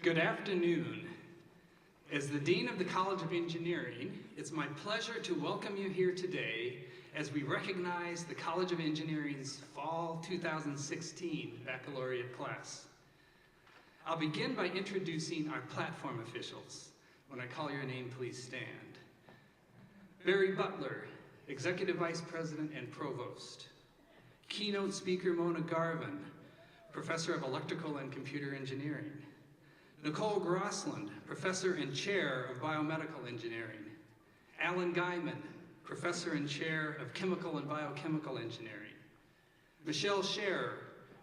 Good afternoon. As the Dean of the College of Engineering, it's my pleasure to welcome you here today as we recognize the College of Engineering's Fall 2016 baccalaureate class. I'll begin by introducing our platform officials. When I call your name, please stand. Barry Butler, Executive Vice President and Provost. Keynote speaker Mona Garvin, Professor of Electrical and Computer Engineering. Nicole Grossland, Professor and Chair of Biomedical Engineering. Alan Guyman, Professor and Chair of Chemical and Biochemical Engineering. Michelle Scher,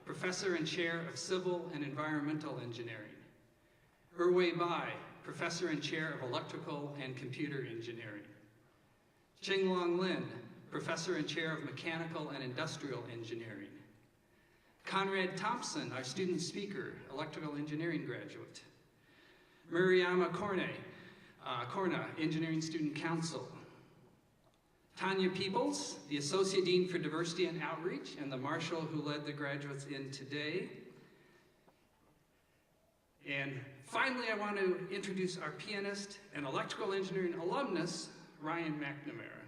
Professor and Chair of Civil and Environmental Engineering. Erwei Bai, Professor and Chair of Electrical and Computer Engineering. Qinglong Lin, Professor and Chair of Mechanical and Industrial Engineering. Conrad Thompson, our student speaker, Electrical Engineering graduate. Mariama Korna, Engineering Student Council. Tanya Peebles, the Associate Dean for Diversity and Outreach, and the marshal who led the graduates in today. And finally, I want to introduce our pianist and electrical engineering alumnus, Ryan McNamara.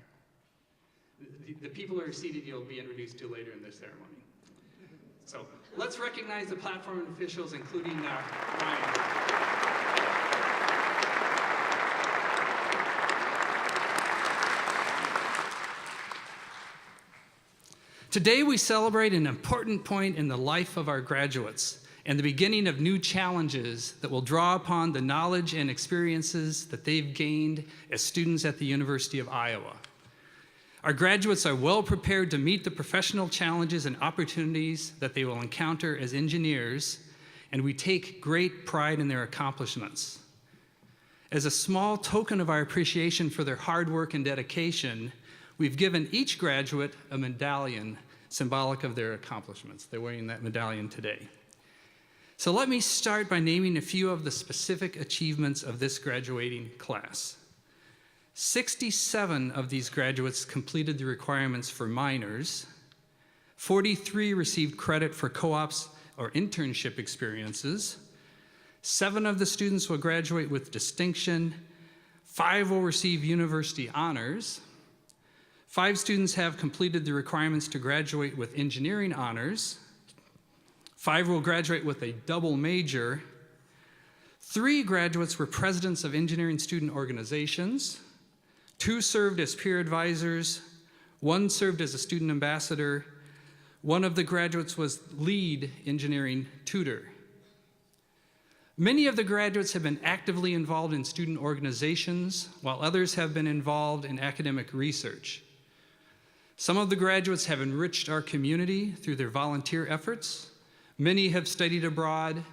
The people who are seated you'll be introduced to later in this ceremony. So let's recognize the platform officials, including Ryan. Today we celebrate an important point in the life of our graduates and the beginning of new challenges that will draw upon the knowledge and experiences that they've gained as students at the University of Iowa. Our graduates are well prepared to meet the professional challenges and opportunities that they will encounter as engineers, and we take great pride in their accomplishments. As a small token of our appreciation for their hard work and dedication, we've given each graduate a medallion symbolic of their accomplishments. They're wearing that medallion today. So let me start by naming a few of the specific achievements of this graduating class. 67 of these graduates completed the requirements for minors. 43 received credit for co-ops or internship experiences. 7 of the students will graduate with distinction. 5 will receive university honors. 5 students have completed the requirements to graduate with engineering honors. 5 will graduate with a double major. 3 graduates were presidents of engineering student organizations. 2 served as peer advisors. 1 served as a student ambassador. 1 of the graduates was lead engineering tutor. Many of the graduates have been actively involved in student organizations, while others have been involved in academic research. Some of the graduates have enriched our community through their volunteer efforts. Many have studied abroad.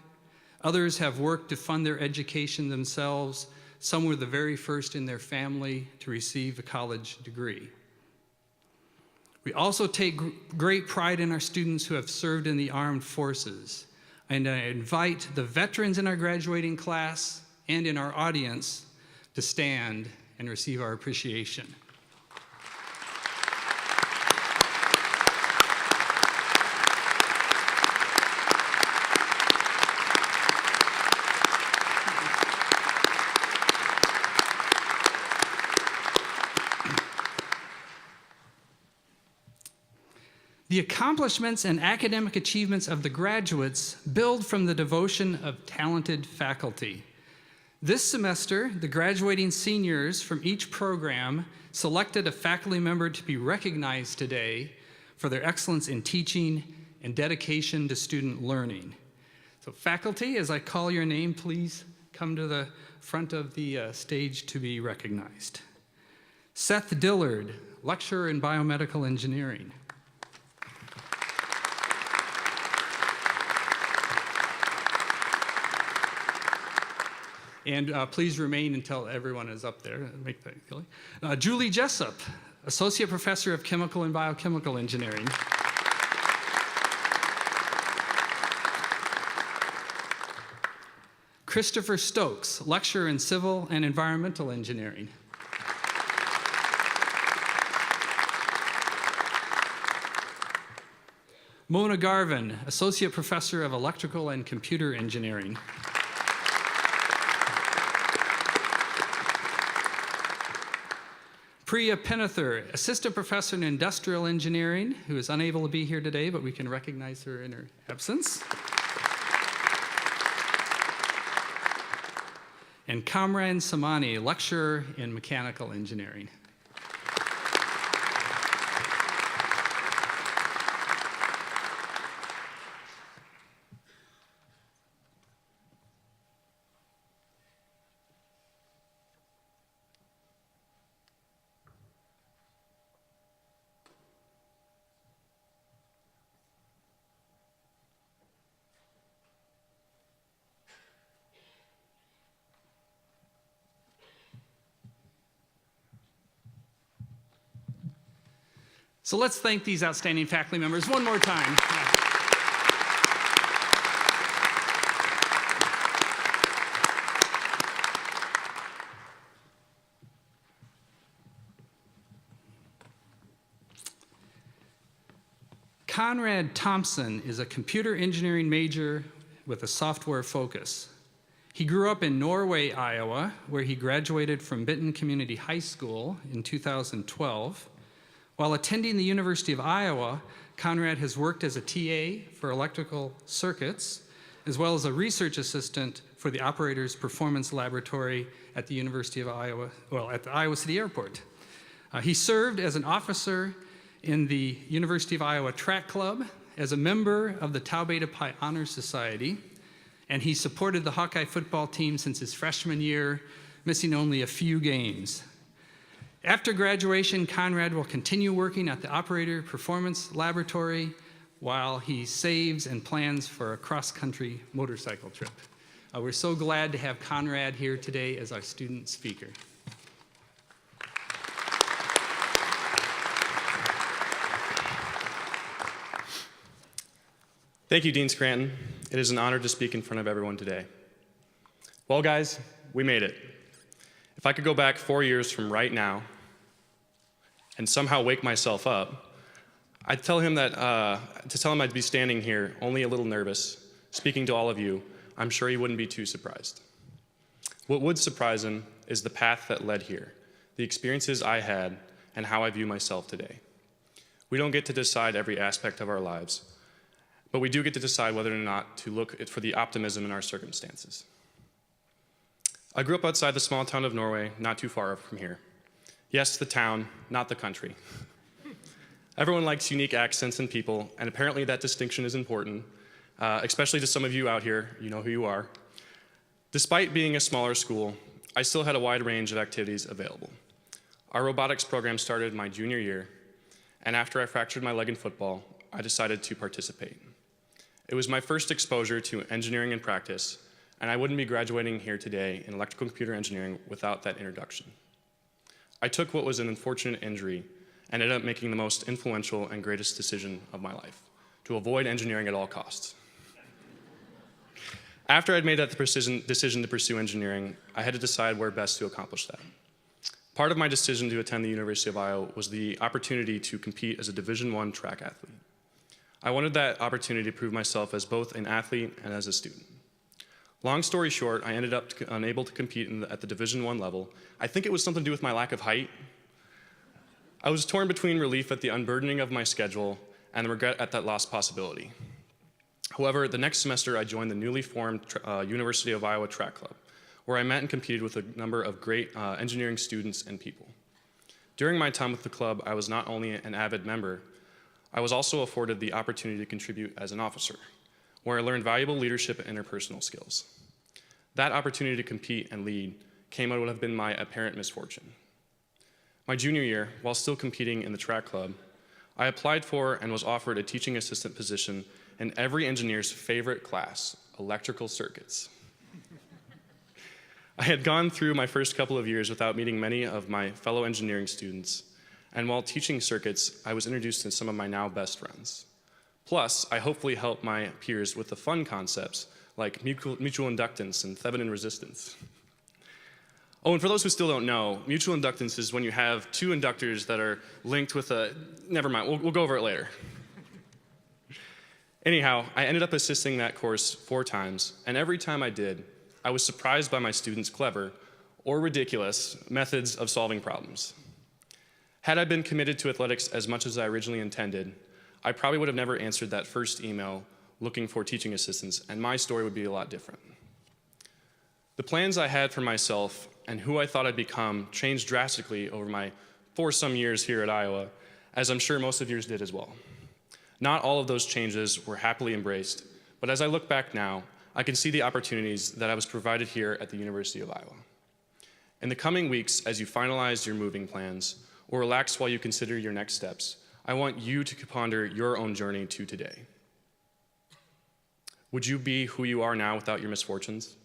Others have worked to fund their education themselves. Some were the very first in their family to receive a college degree. We also take great pride in our students who have served in the armed forces. And I invite the veterans in our graduating class and in our audience to stand and receive our appreciation. The accomplishments and academic achievements of the graduates build from the devotion of talented faculty. This semester, the graduating seniors from each program selected a faculty member to be recognized today for their excellence in teaching and dedication to student learning. So faculty, as I call your name, please come to the front of the stage to be recognized. Seth Dillard, lecturer in biomedical engineering. And please remain until everyone is up there. Make that Julie Jessup, Associate Professor of Chemical and Biochemical Engineering. Christopher Stokes, Lecturer in Civil and Environmental Engineering. Mona Garvin, Associate Professor of Electrical and Computer Engineering. Priya Penather, Assistant Professor in Industrial Engineering, who is unable to be here today, but we can recognize her in her absence. And Kamran Samani, Lecturer in Mechanical Engineering. So let's thank these outstanding faculty members one more time. Conrad Thompson is a computer engineering major with a software focus. He grew up in Norway, Iowa, where he graduated from Benton Community High School in 2012. While attending the University of Iowa, Conrad has worked as a TA for electrical circuits, as well as a research assistant for the Operators Performance Laboratory at the University of Iowa, at the Iowa City Airport. He served as an officer in the University of Iowa Track Club, as a member of the Tau Beta Pi Honor Society, and he supported the Hawkeye football team since his freshman year, missing only a few games. After graduation, Conrad will continue working at the Operator Performance Laboratory while he saves and plans for a cross-country motorcycle trip. We're so glad to have Conrad here today as our student speaker. Thank you, Dean Scranton. It is an honor to speak in front of everyone today. Well, guys, we made it. If I could go back 4 years from right now and somehow wake myself up, I'd tell him that, I'd be standing here only a little nervous, speaking to all of you. I'm sure he wouldn't be too surprised. What would surprise him is the path that led here, the experiences I had, and how I view myself today. We don't get to decide every aspect of our lives, but we do get to decide whether or not to look for the optimism in our circumstances. I grew up outside the small town of Norway, not too far from here. Yes, the town, not the country. Everyone likes unique accents and people, and apparently that distinction is important, especially to some of you out here. You know who you are. Despite being a smaller school, I still had a wide range of activities available. Our robotics program started my junior year, and after I fractured my leg in football, I decided to participate. It was my first exposure to engineering in practice, and I wouldn't be graduating here today in electrical computer engineering without that introduction. I took what was an unfortunate injury and ended up making the most influential and greatest decision of my life, to avoid engineering at all costs. After I'd made that decision to pursue engineering, I had to decide where best to accomplish that. Part of my decision to attend the University of Iowa was the opportunity to compete as a Division I track athlete. I wanted that opportunity to prove myself as both an athlete and as a student. Long story short, I ended up unable to compete at the Division I level. I think it was something to do with my lack of height. I was torn between relief at the unburdening of my schedule and regret at that lost possibility. However, the next semester I joined the newly formed University of Iowa Track Club, where I met and competed with a number of great engineering students and people. During my time with the club, I was not only an avid member, I was also afforded the opportunity to contribute as an officer, where I learned valuable leadership and interpersonal skills. That opportunity to compete and lead came out of what have been my apparent misfortune. My junior year, while still competing in the track club, I applied for and was offered a teaching assistant position in every engineer's favorite class, electrical circuits. I had gone through my first couple of years without meeting many of my fellow engineering students, and while teaching circuits, I was introduced to some of my now best friends. Plus, I hopefully helped my peers with the fun concepts like mutual inductance and Thevenin resistance. Oh, and for those who still don't know, mutual inductance is when you have two inductors that are linked with a, never mind, we'll go over it later. Anyhow, I ended up assisting that course 4 times, and every time I did, I was surprised by my students' clever, or ridiculous, methods of solving problems. Had I been committed to athletics as much as I originally intended, I probably would have never answered that first email looking for teaching assistants, and my story would be a lot different. The plans I had for myself and who I thought I'd become changed drastically over my 4-some years here at Iowa, as I'm sure most of yours did as well. Not all of those changes were happily embraced, but as I look back now, I can see the opportunities that I was provided here at the University of Iowa. In the coming weeks, as you finalize your moving plans or relax while you consider your next steps, I want you to ponder your own journey to today. Would you be who you are now without your misfortunes?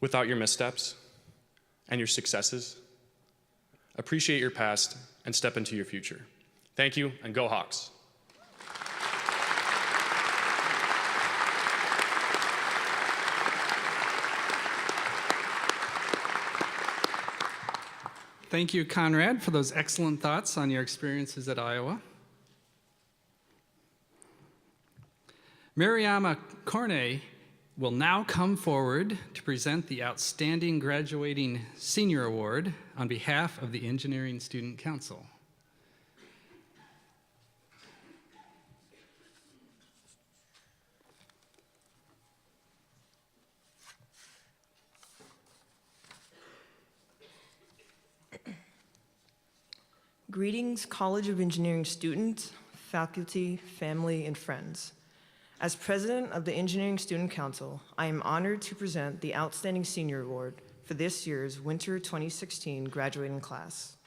Without your missteps and your successes? Appreciate your past and step into your future. Thank you, and go Hawks. Thank you, Conrad, for those excellent thoughts on your experiences at Iowa. Mariama Cornet will now come forward to present the Outstanding Graduating Senior Award on behalf of the Engineering Student Council. Greetings, College of Engineering students, faculty, family, and friends. As president of the Engineering Student Council, I am honored to present the Outstanding Senior Award for this year's Winter 2016 graduating class.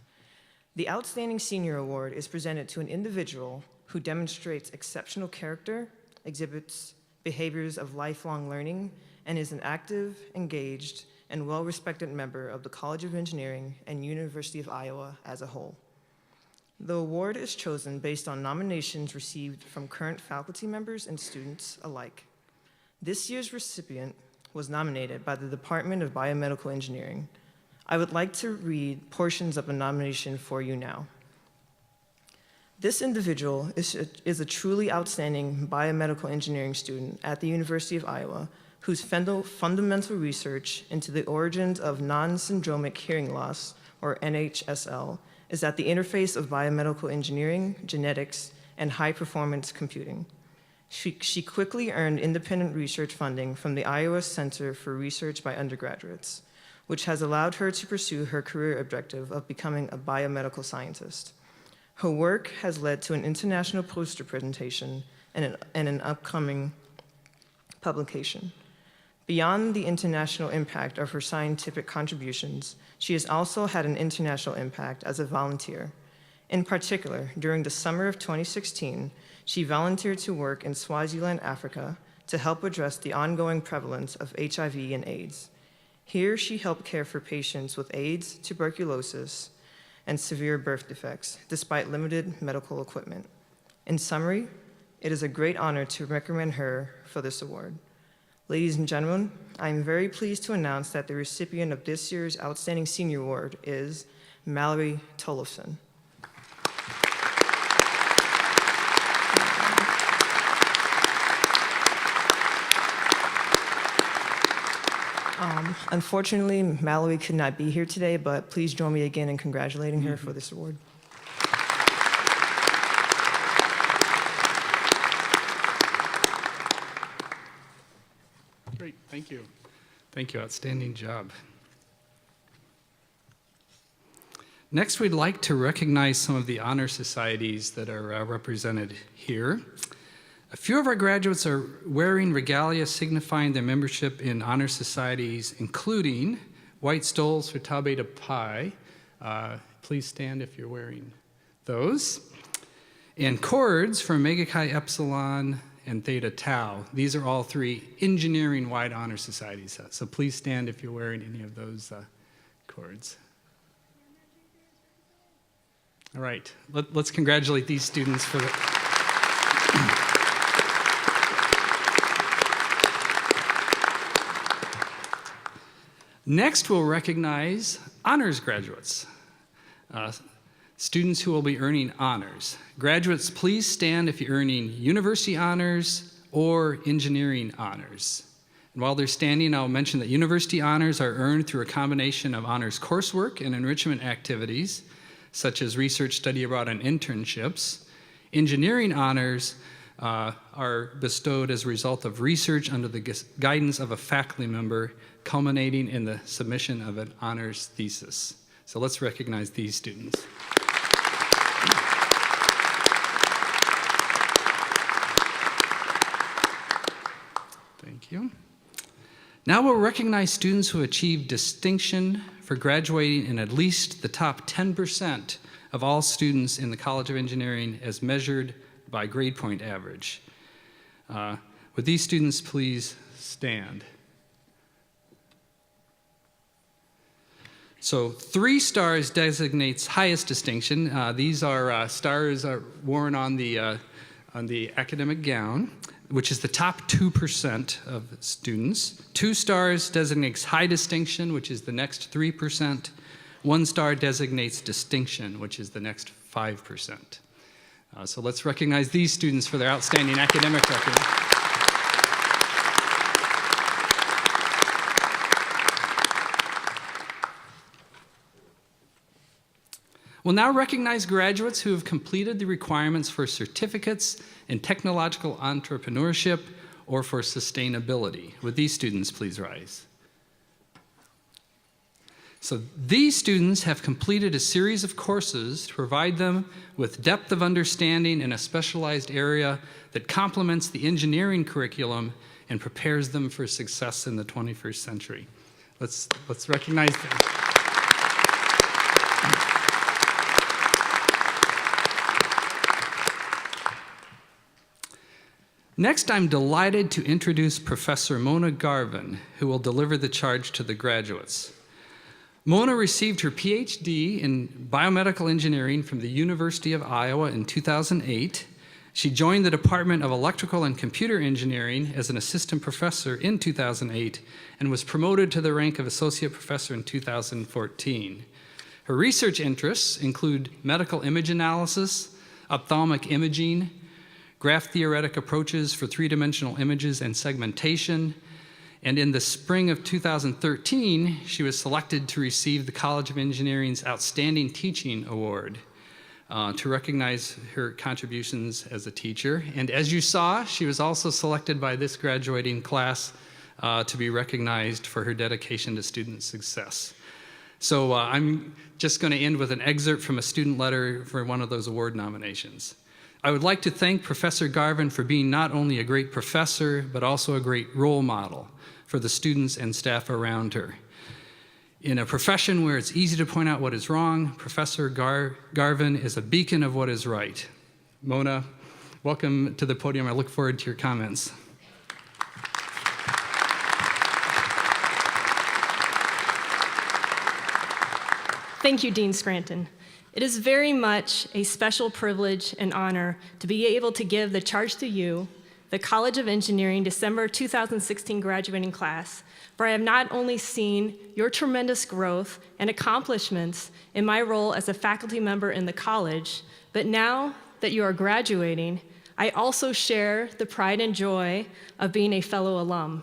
The Outstanding Senior Award is presented to an individual who demonstrates exceptional character, exhibits behaviors of lifelong learning, and is an active, engaged, and well-respected member of the College of Engineering and University of Iowa as a whole. The award is chosen based on nominations received from current faculty members and students alike. This year's recipient was nominated by the Department of Biomedical Engineering. I would like to read portions of a nomination for you now. This individual is a truly outstanding biomedical engineering student at the University of Iowa whose fundamental research into the origins of non-syndromic hearing loss, or NHSL, is at the interface of biomedical engineering, genetics, and high-performance computing. She quickly earned independent research funding from the Iowa Center for Research by Undergraduates, which has allowed her to pursue her career objective of becoming a biomedical scientist. Her work has led to an international poster presentation and an upcoming publication. Beyond the international impact of her scientific contributions, she has also had an international impact as a volunteer. In particular, during the summer of 2016, she volunteered to work in Swaziland, Africa, to help address the ongoing prevalence of HIV and AIDS. Here, she helped care for patients with AIDS, tuberculosis, and severe birth defects, despite limited medical equipment. In summary, it is a great honor to recommend her for this award. Ladies and gentlemen, I am very pleased to announce that the recipient of this year's Outstanding Senior Award is Mallory Tollefson. Unfortunately, Mallory could not be here today, but please join me again in congratulating her for this award. Great, thank you. Thank you, outstanding job. Next, we'd like to recognize some of the honor societies that are represented here. A few of our graduates are wearing regalia signifying their membership in honor societies, including white stoles for Tau Beta Pi. Please stand if you're wearing those. And cords for Omega Chi Epsilon and Theta Tau. These are all three engineering-wide honor societies. So please stand if you're wearing any of those cords. All right, let's congratulate these students for the... Next, we'll recognize honors graduates, students who will be earning honors. Graduates, please stand if you're earning university honors or engineering honors. And while they're standing, I'll mention that university honors are earned through a combination of honors coursework and enrichment activities, such as research, study abroad, and internships. Engineering honors are bestowed as a result of research under the guidance of a faculty member, culminating in the submission of an honors thesis. So let's recognize these students. Thank you. Now we'll recognize students who achieved distinction for graduating in at least the top 10% of all students in the College of Engineering as measured by grade point average. Would these students please stand? So 3 stars designates highest distinction. These are stars are worn on the academic gown, which is the top 2% of students. 2 stars designates high distinction, which is the next 3%. 1 star designates distinction, which is the next 5%. So let's recognize these students for their outstanding academic record. We'll now recognize graduates who have completed the requirements for certificates in technological entrepreneurship or for sustainability. Would these students please rise? So these students have completed a series of courses to provide them with depth of understanding in a specialized area that complements the engineering curriculum and prepares them for success in the 21st century. Let's recognize them. Next, I'm delighted to introduce Professor Mona Garvin, who will deliver the charge to the graduates. Mona received her PhD in biomedical engineering from the University of Iowa in 2008. She joined the Department of Electrical and Computer Engineering as an assistant professor in 2008 and was promoted to the rank of associate professor in 2014. Her research interests include medical image analysis, ophthalmic imaging, graph theoretic approaches for three-dimensional images and segmentation, and in the spring of 2013, she was selected to receive the College of Engineering's Outstanding Teaching Award to recognize her contributions as a teacher. And as you saw, she was also selected by this graduating class to be recognized for her dedication to student success. So I'm just going to end with an excerpt from a student letter for one of those award nominations. I would like to thank Professor Garvin for being not only a great professor, but also a great role model for the students and staff around her. In a profession where it's easy to point out what is wrong, Professor Garvin is a beacon of what is right. Mona, welcome to the podium. I look forward to your comments. Thank you, Dean Scranton. It is very much a special privilege and honor to be able to give the charge to you, the College of Engineering December 2016 graduating class, for I have not only seen your tremendous growth and accomplishments in my role as a faculty member in the college, but now that you are graduating, I also share the pride and joy of being a fellow alum.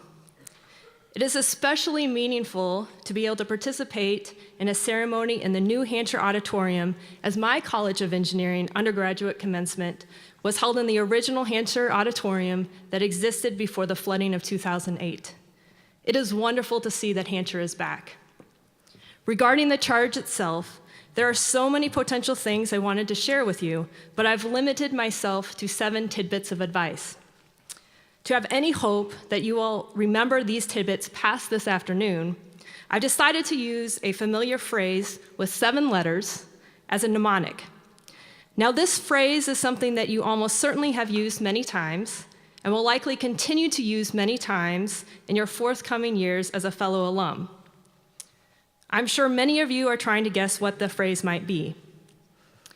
It is especially meaningful to be able to participate in a ceremony in the new Hancher Auditorium, as my College of Engineering undergraduate commencement was held in the original Hancher Auditorium that existed before the flooding of 2008. It is wonderful to see that Hancher is back. Regarding the charge itself, there are so many potential things I wanted to share with you, but I've limited myself to 7 tidbits of advice. To have any hope that you will remember these tidbits past this afternoon, I've decided to use a familiar phrase with 7 letters as a mnemonic. Now, this phrase is something that you almost certainly have used many times and will likely continue to use many times in your forthcoming years as a fellow alum. I'm sure many of you are trying to guess what the phrase might be.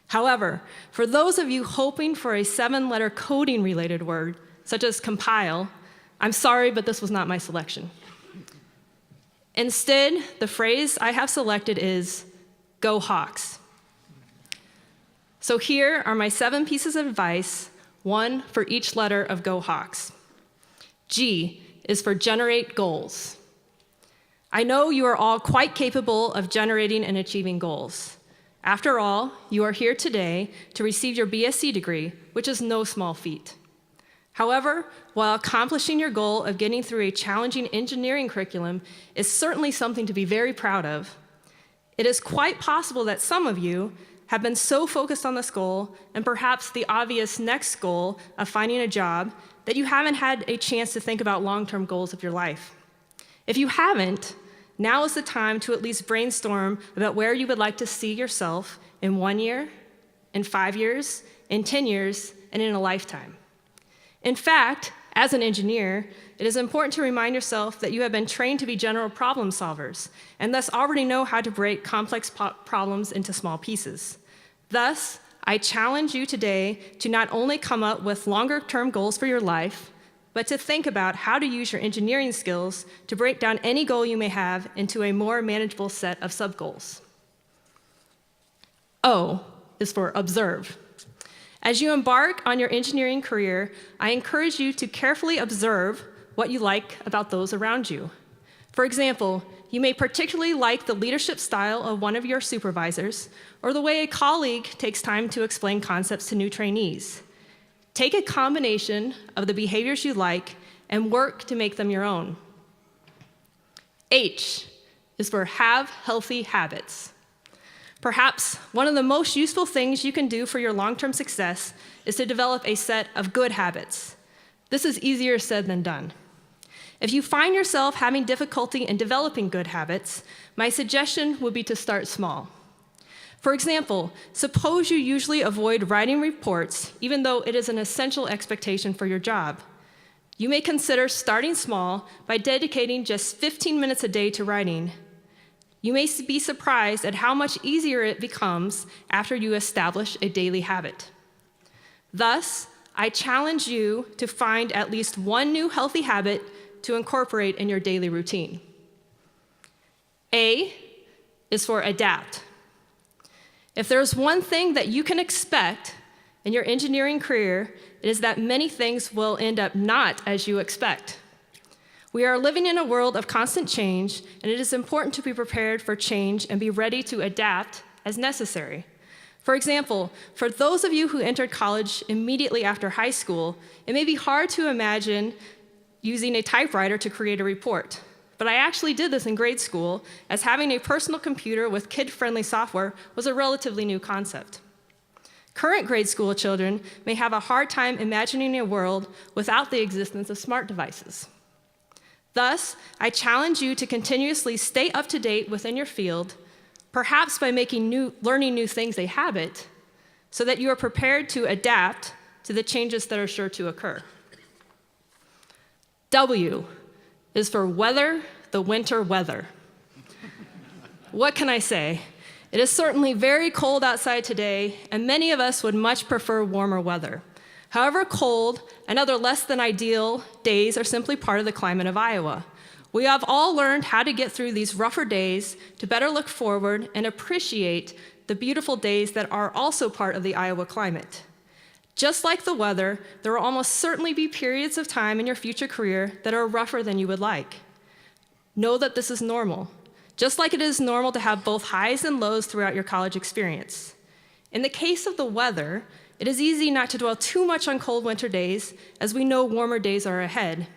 However, for those of you hoping for a 7-letter coding-related word, such as compile, I'm sorry, but this was not my selection. Instead, the phrase I have selected is, "Go Hawks." So here are my 7 pieces of advice, 1 for each letter of Go Hawks. G is for generate goals. I know you are all quite capable of generating and achieving goals. After all, you are here today to receive your BSc degree, which is no small feat. However, while accomplishing your goal of getting through a challenging engineering curriculum is certainly something to be very proud of, it is quite possible that some of you have been so focused on this goal and perhaps the obvious next goal of finding a job that you haven't had a chance to think about long-term goals of your life. If you haven't, now is the time to at least brainstorm about where you would like to see yourself in 1 year, in 5 years, in 10 years, and in a lifetime. In fact, as an engineer, it is important to remind yourself that you have been trained to be general problem solvers, and thus already know how to break complex problems into small pieces. Thus, I challenge you today to not only come up with longer-term goals for your life, but to think about how to use your engineering skills to break down any goal you may have into a more manageable set of sub-goals. O is for observe. As you embark on your engineering career, I encourage you to carefully observe what you like about those around you. For example, you may particularly like the leadership style of one of your supervisors, or the way a colleague takes time to explain concepts to new trainees. Take a combination of the behaviors you like and work to make them your own. H is for have healthy habits. Perhaps one of the most useful things you can do for your long-term success is to develop a set of good habits. This is easier said than done. If you find yourself having difficulty in developing good habits, my suggestion would be to start small. For example, suppose you usually avoid writing reports, even though it is an essential expectation for your job. You may consider starting small by dedicating just 15 minutes a day to writing. You may be surprised at how much easier it becomes after you establish a daily habit. Thus, I challenge you to find at least one new healthy habit to incorporate in your daily routine. A is for adapt. If there's one thing that you can expect in your engineering career, it is that many things will end up not as you expect. We are living in a world of constant change, and it is important to be prepared for change and be ready to adapt as necessary. For example, for those of you who entered college immediately after high school, it may be hard to imagine using a typewriter to create a report. But I actually did this in grade school, as having a personal computer with kid-friendly software was a relatively new concept. Current grade school children may have a hard time imagining a world without the existence of smart devices. Thus, I challenge you to continuously stay up to date within your field, perhaps by learning new things a habit, so that you are prepared to adapt to the changes that are sure to occur. W is for weather the winter weather. What can I say? It is certainly very cold outside today, and many of us would much prefer warmer weather. However, cold and other less than ideal days are simply part of the climate of Iowa. We have all learned how to get through these rougher days to better look forward and appreciate the beautiful days that are also part of the Iowa climate. Just like the weather, there will almost certainly be periods of time in your future career that are rougher than you would like. Know that this is normal, just like it is normal to have both highs and lows throughout your college experience. In the case of the weather, it is easy not to dwell too much on cold winter days, as we know warmer days are ahead.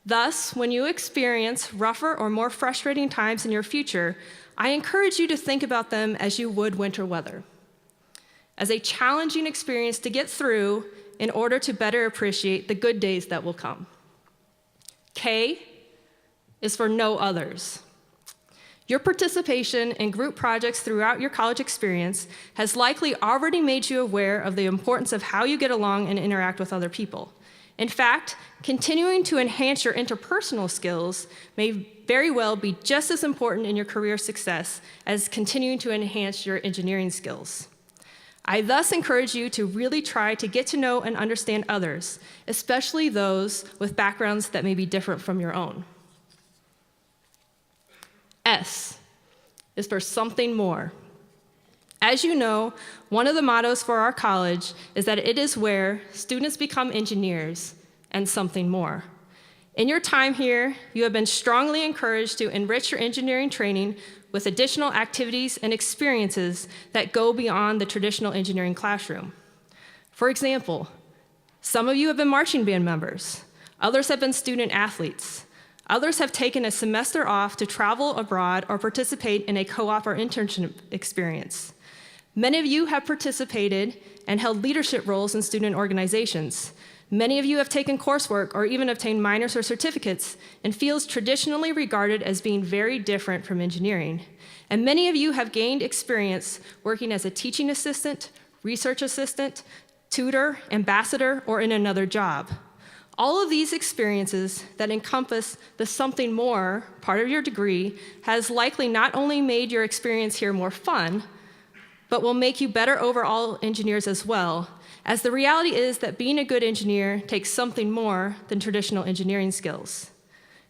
Thus, when you experience rougher or more frustrating times in your future, I encourage you to think about them as you would winter weather, as a challenging experience to get through in order to better appreciate the good days that will come. K is for no others. Your participation in group projects throughout your college experience has likely already made you aware of the importance of how you get along and interact with other people. In fact, continuing to enhance your interpersonal skills may very well be just as important in your career success as continuing to enhance your engineering skills. I thus encourage you to really try to get to know and understand others, especially those with backgrounds that may be different from your own. S is for something more. As you know, one of the mottos for our college is that it is where students become engineers and something more. In your time here, you have been strongly encouraged to enrich your engineering training with additional activities and experiences that go beyond the traditional engineering classroom. For example, some of you have been marching band members, others have been student athletes, others have taken a semester off to travel abroad or participate in a co-op or internship experience. Many of you have participated and held leadership roles in student organizations. Many of you have taken coursework or even obtained minors or certificates in fields traditionally regarded as being very different from engineering. And many of you have gained experience working as a teaching assistant, research assistant, tutor, ambassador, or in another job. All of these experiences that encompass the something more part of your degree has likely not only made your experience here more fun, but will make you better overall engineers as well, as the reality is that being a good engineer takes something more than traditional engineering skills.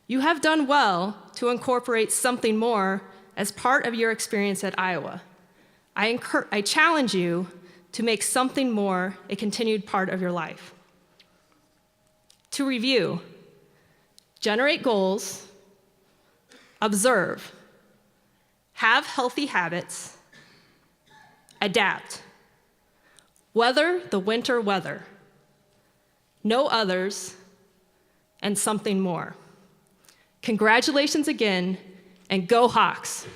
You have done well to incorporate something more as part of your experience at Iowa. I challenge you to make something more a continued part of your life. To review, generate goals, observe, have healthy habits, adapt, weather the winter weather, know others, and something more. Congratulations again, and go Hawks!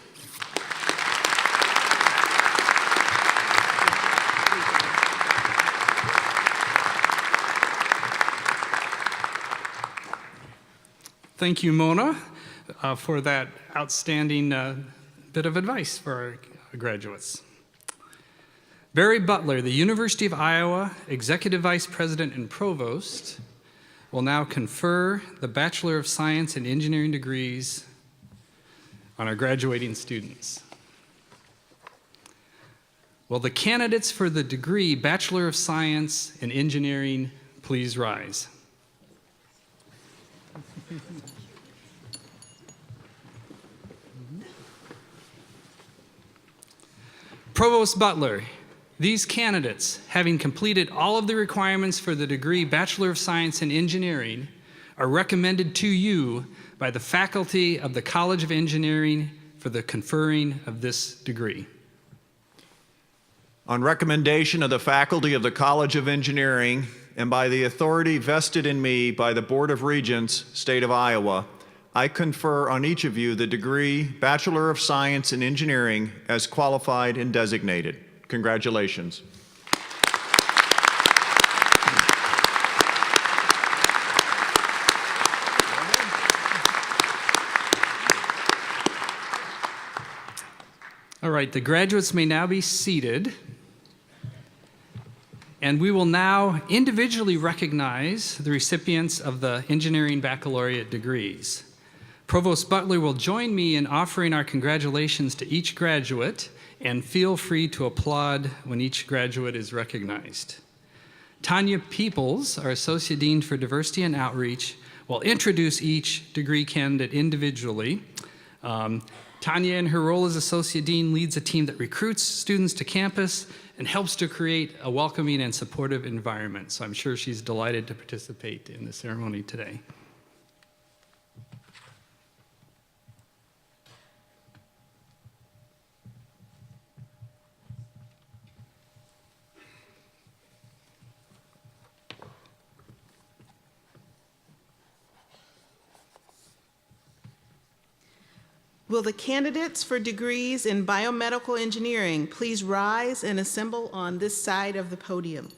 Thank you, Mona, for that outstanding bit of advice for our graduates. Barry Butler, the University of Iowa Executive Vice President and Provost, will now confer the Bachelor of Science in Engineering degrees on our graduating students. Will the candidates for the degree Bachelor of Science in Engineering please rise? Provost Butler, these candidates, having completed all of the requirements for the degree Bachelor of Science in Engineering, are recommended to you by the faculty of the College of Engineering for the conferring of this degree. On recommendation of the faculty of the College of Engineering and by the authority vested in me by the Board of Regents, State of Iowa, I confer on each of you the degree Bachelor of Science in Engineering as qualified and designated. Congratulations. All right, the graduates may now be seated. And we will now individually recognize the recipients of the Engineering Baccalaureate degrees. Provost Butler will join me in offering our congratulations to each graduate, and feel free to applaud when each graduate is recognized. Tanya Peoples, our Associate Dean for Diversity and Outreach, will introduce each degree candidate individually. Tanya, in her role as Associate Dean, leads a team that recruits students to campus and helps to create a welcoming and supportive environment. So I'm sure she's delighted to participate in the ceremony today. Will the candidates for degrees in biomedical engineering please rise and assemble on this side of the podium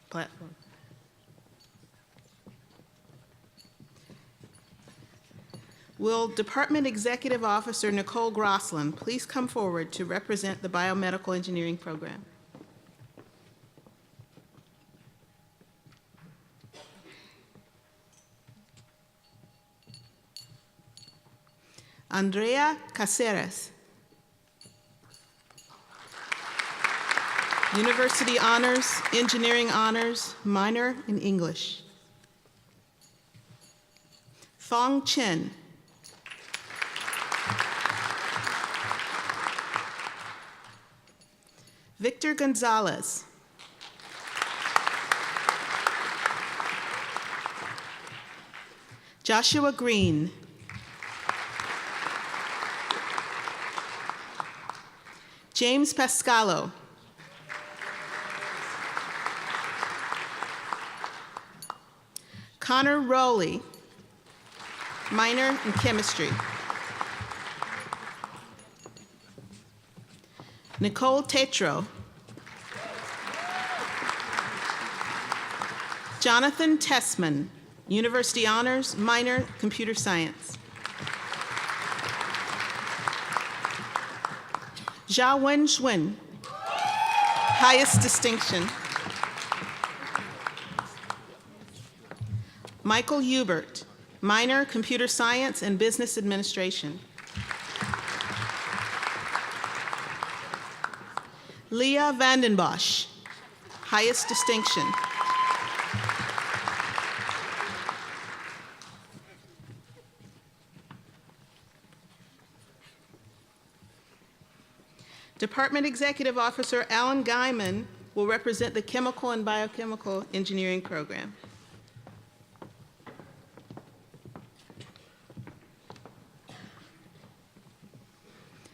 platform? Will Department Executive Officer Nicole Grosslin please come forward to represent the biomedical engineering program? Andrea Caceres. University Honors, Engineering Honors, minor in English. Thong Chen. Victor Gonzalez. Joshua Green. James Pascalo. Connor Rowley, minor in chemistry. Nicole Tetro. Jonathan Tessman, University Honors, minor, Computer Science. Jia Wen Xuan, highest distinction. Michael Hubert, minor, Computer Science and Business Administration. Leah Vandenbosch, highest distinction. Department Executive Officer Alan Guyman will represent the Chemical and Biochemical Engineering Program.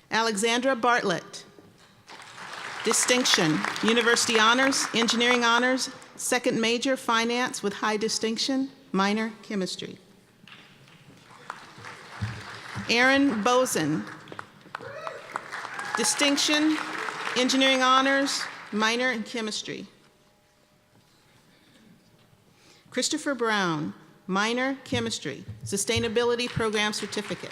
Alexandra Bartlett, distinction, University Honors, Engineering Honors, second major, Finance with high distinction, minor, Chemistry. Aaron Bozen, distinction, Engineering Honors, minor in Chemistry. Christopher Brown, minor, Chemistry, Sustainability Program Certificate.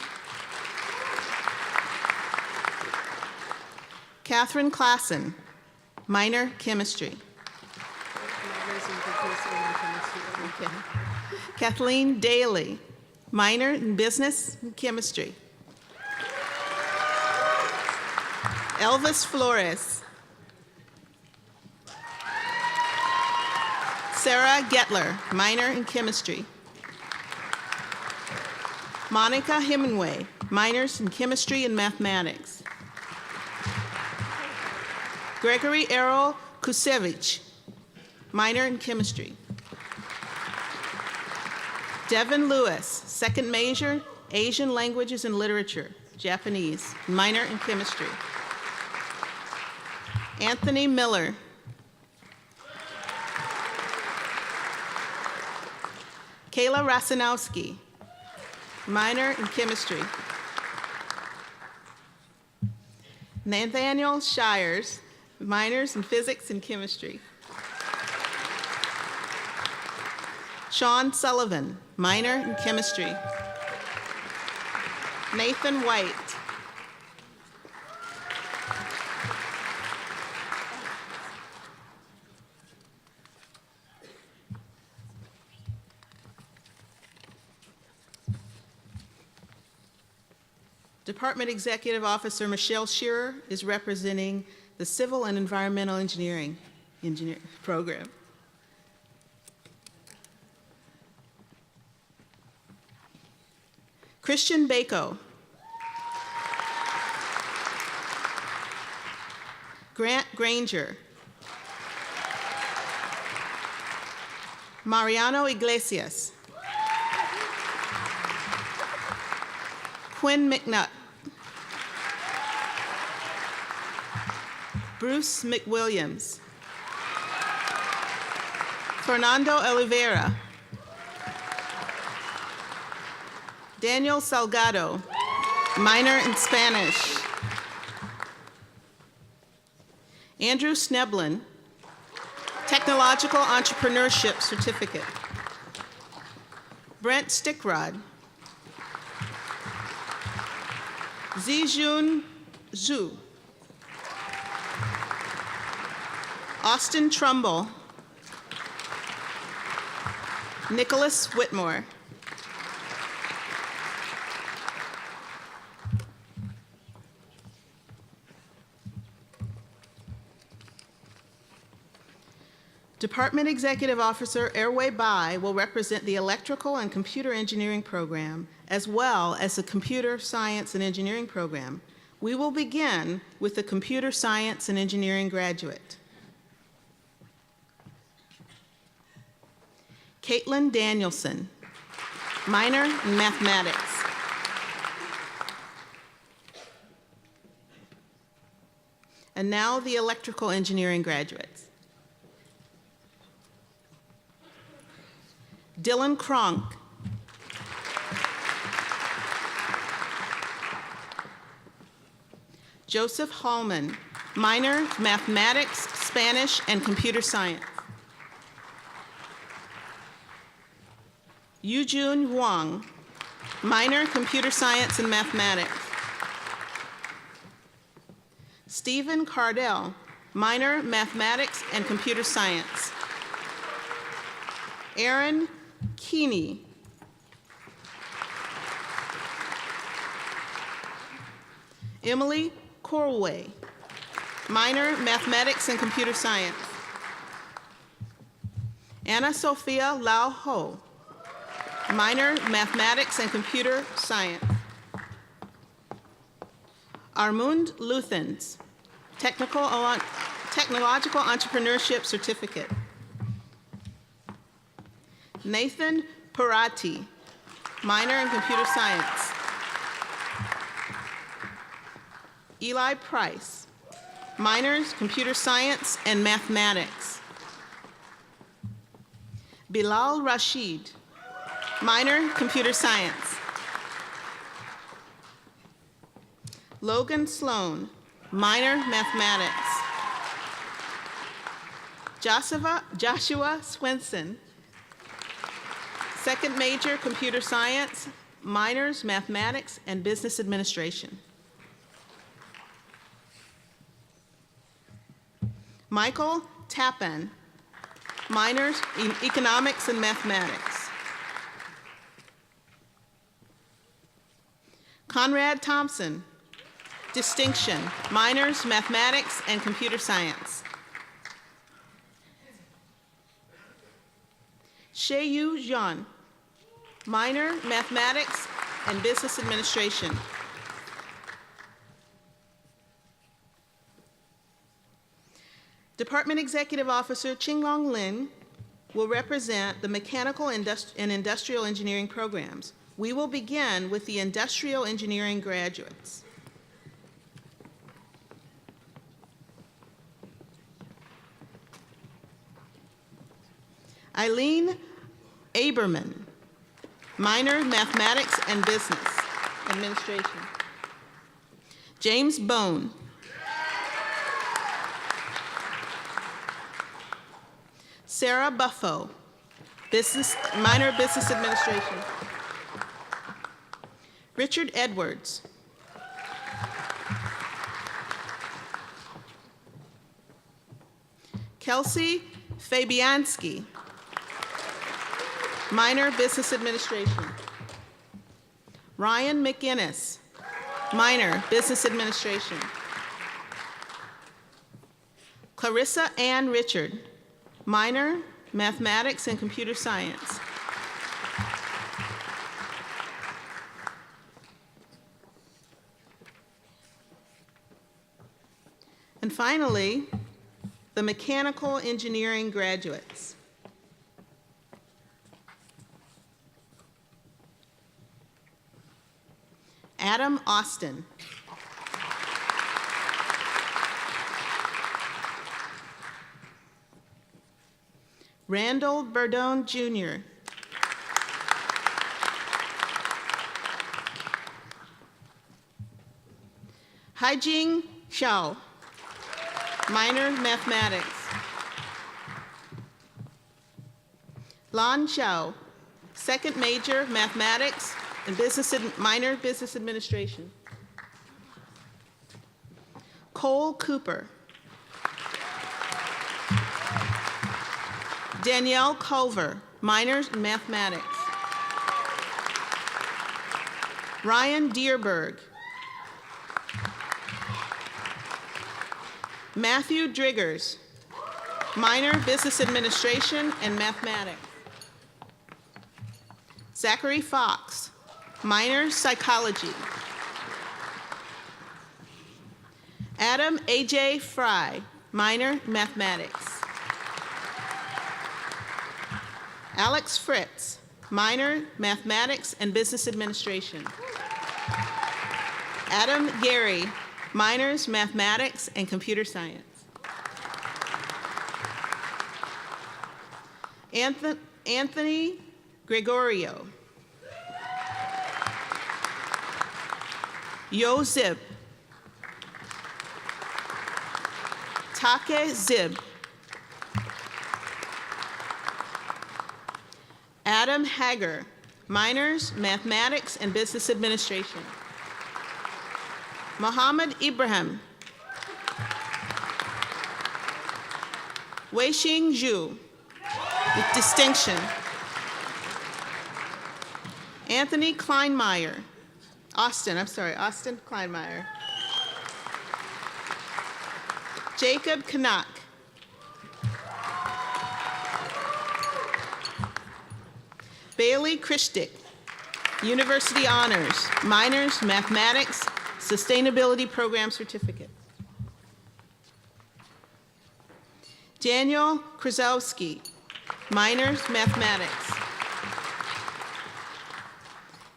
Catherine Klassen, minor, Chemistry. Okay. Kathleen Daly, minor in Business and Chemistry. Elvis Flores. Sarah Getler, minor in Chemistry. Monica Hemingway, minors in Chemistry and Mathematics. Gregory Errol Kusevich, minor in Chemistry. Devin Lewis, second major, Asian Languages and Literature, Japanese, minor in Chemistry. Anthony Miller. Kayla Rasanowski, minor in Chemistry. Nathaniel Shires, minors in Physics and Chemistry. Sean Sullivan, minor in Chemistry. Nathan White. Department Executive Officer Michelle Shearer is representing the Civil and Environmental Engineering Program. Christian Bako. Grant Granger. Mariano Iglesias. Quinn McNutt. Bruce McWilliams. Fernando Oliveira. Daniel Salgado, minor in Spanish. Andrew Sneblin, Technological Entrepreneurship Certificate. Brent Stickrod. Zijun Zhu. Austin Trumbull. Nicholas Whitmore. Department Executive Officer Airway Bai will represent the Electrical and Computer Engineering Program, as well as the Computer Science and Engineering Program. We will begin with the Computer Science and Engineering graduate. Caitlin Danielson, minor in mathematics. And now the electrical engineering graduates. Dylan Kronk. Joseph Hallman, minor mathematics, Spanish, and computer science. Yujun Huang, minor computer science and mathematics. Stephen Cardell, minor mathematics and computer science. Aaron Keeney. Emily Corway, minor mathematics and computer science. Anna Sophia Lau Ho, minor mathematics and computer science. Armand Luthens, technological entrepreneurship certificate. Nathan Parati, minor in computer science. Eli Price, minors, computer science and mathematics. Bilal Rashid, minor, computer science. Logan Sloan, minor, mathematics. Joshua Swenson, second major, computer science, minors, mathematics, and business administration. Michael Tappan, minors in economics and mathematics. Conrad Thompson, distinction, minors, mathematics, and computer science. Sheyu Zhan, minor, mathematics, and business administration. Department Executive Officer Qinglong Lin will represent the mechanical and industrial engineering programs. We will begin with the industrial engineering graduates. Eileen Aberman, minor, mathematics and business administration. James Bone, Sarah Buffo, minor business administration. Richard Edwards. Kelsey Fabianski, minor business administration. Ryan McInnes, minor business administration. Clarissa Ann Richard, minor, mathematics and computer science. And finally, the mechanical engineering graduates. Adam Austin. Randall Burdone, Jr. Haijing Xiao, minor mathematics. Lan Xiao, second major mathematics and minor business administration. Cole Cooper. Danielle Culver, minor in mathematics. Ryan Dierberg. Matthew Driggers, minor business administration and mathematics. Zachary Fox, minor psychology. Adam A.J. Fry, minor mathematics. Alex Fritz, minor, Mathematics and Business Administration. Adam Gary, minors, Mathematics and Computer Science. Anthony Gregorio. Yo Zib. Take Zib. Adam Hager, minors, Mathematics and Business Administration. Muhammad Ibrahim. Weixing Zhu, with distinction. Anthony Kleinmeyer. Austin Kleinmeyer. Jacob Kanak. Bailey Christick, University Honors, Minors, Mathematics, Sustainability Program Certificate. Daniel Krasowski, Minors, Mathematics.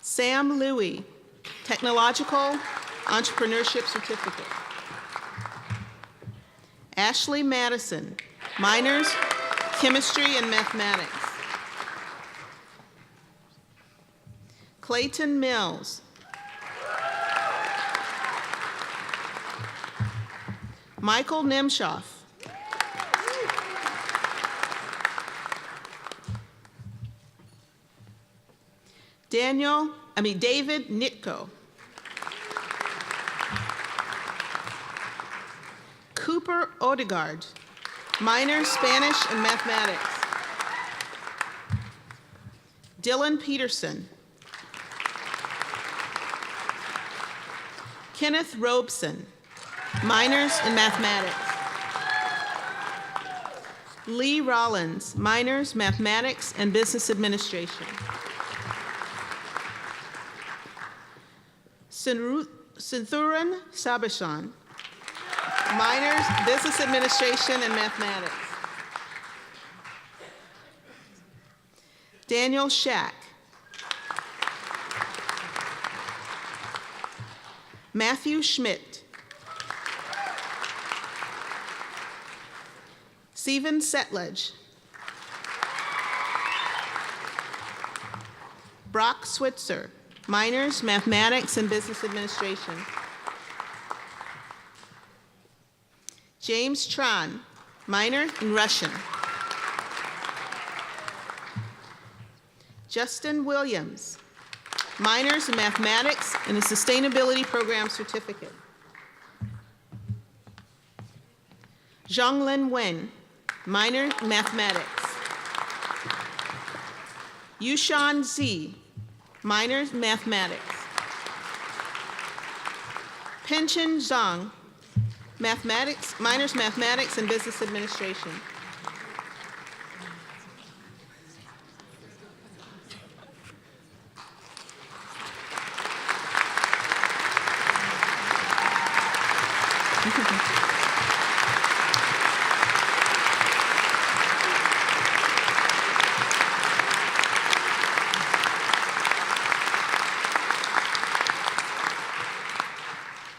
Sam Louie, Technological Entrepreneurship Certificate. Ashley Madison, Minors, Chemistry and Mathematics. Clayton Mills. Michael Nemshoff. David Nitko. Cooper Odegaard, minor Spanish and Mathematics. Dylan Peterson. Kenneth Robeson, minors in Mathematics. Lee Rollins, minors, Mathematics and Business Administration. Sinthuran Sabashan, minors, Business Administration and Mathematics. Daniel Shack. Matthew Schmidt. Stephen Setledge. Brock Switzer, minors, Mathematics and Business Administration. James Tran, minor in Russian. Justin Williams, minors in Mathematics and a Sustainability Program Certificate. Zhonglin Wen, minor in Mathematics. Yushan Z, minors in Mathematics. Penchen Zhang, Mathematics, minors Mathematics and Business Administration.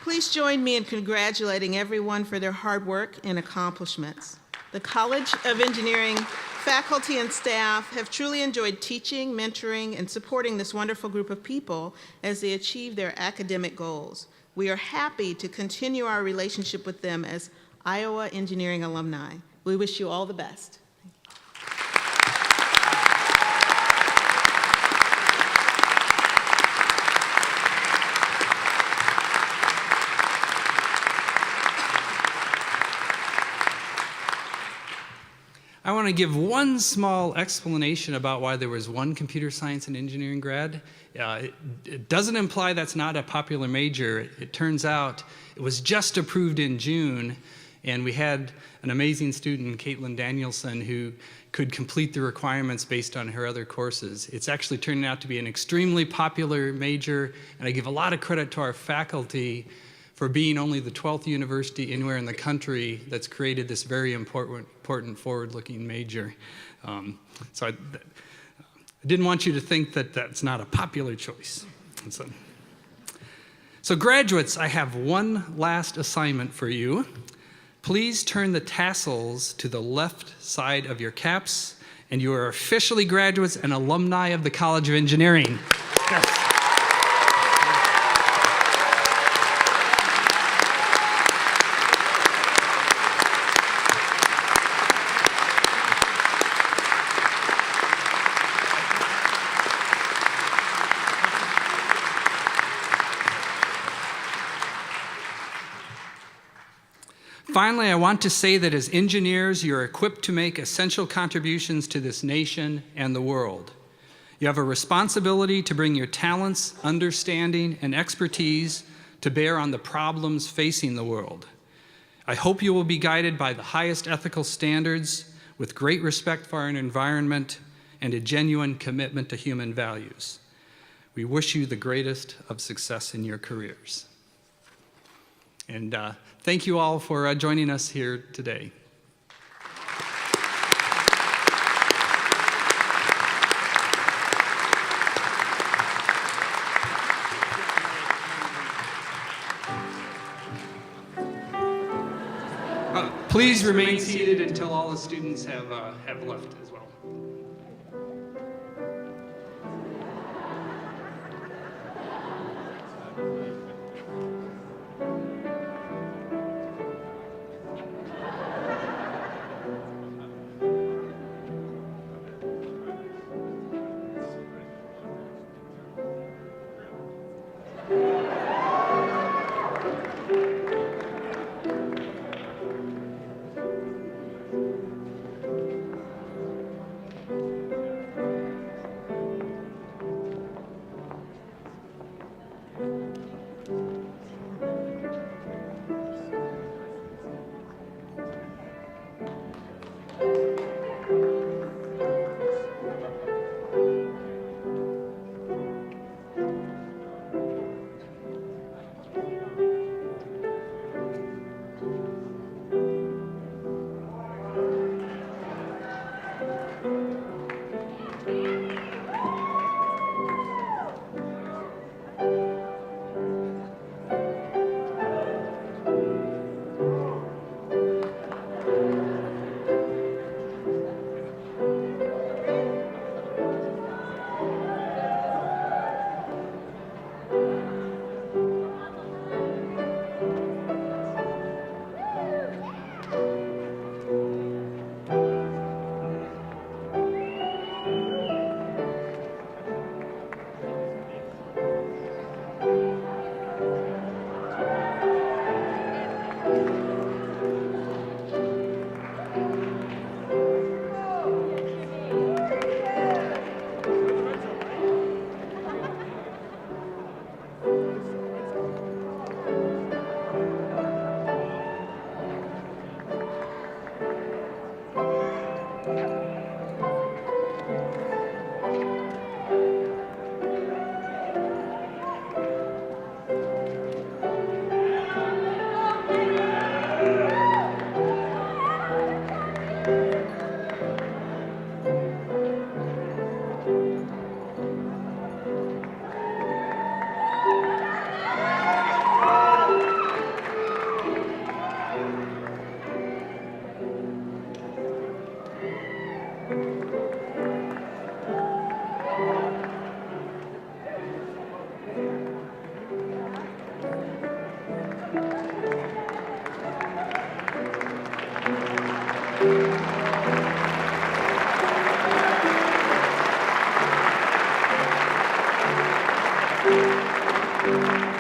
Please join me in congratulating everyone for their hard work and accomplishments. The College of Engineering faculty and staff have truly enjoyed teaching, mentoring, and supporting this wonderful group of people as they achieve their academic goals. We are happy to continue our relationship with them as Iowa Engineering alumni. We wish you all the best. I want to give one small explanation about why there was one computer science and engineering grad. It doesn't imply that's not a popular major. It turns out it was just approved in June, and we had an amazing student, Caitlin Danielson, who could complete the requirements based on her other courses. It's actually turning out to be an extremely popular major, and I give a lot of credit to our faculty for being only the 12th university anywhere in the country that's created this very important forward-looking major. I didn't want you to think that that's not a popular choice. So graduates, I have one last assignment for you. Please turn the tassels to the left side of your caps, and you are officially graduates and alumni of the College of Engineering. Yes. Finally, I want to say that as engineers, you're equipped to make essential contributions to this nation and the world. You have a responsibility to bring your talents, understanding, and expertise to bear on the problems facing the world. I hope you will be guided by the highest ethical standards with great respect for our environment and a genuine commitment to human values. We wish you the greatest of success in your careers. And thank you all for joining us here today. Please remain seated until all the students have left as well. Thank you.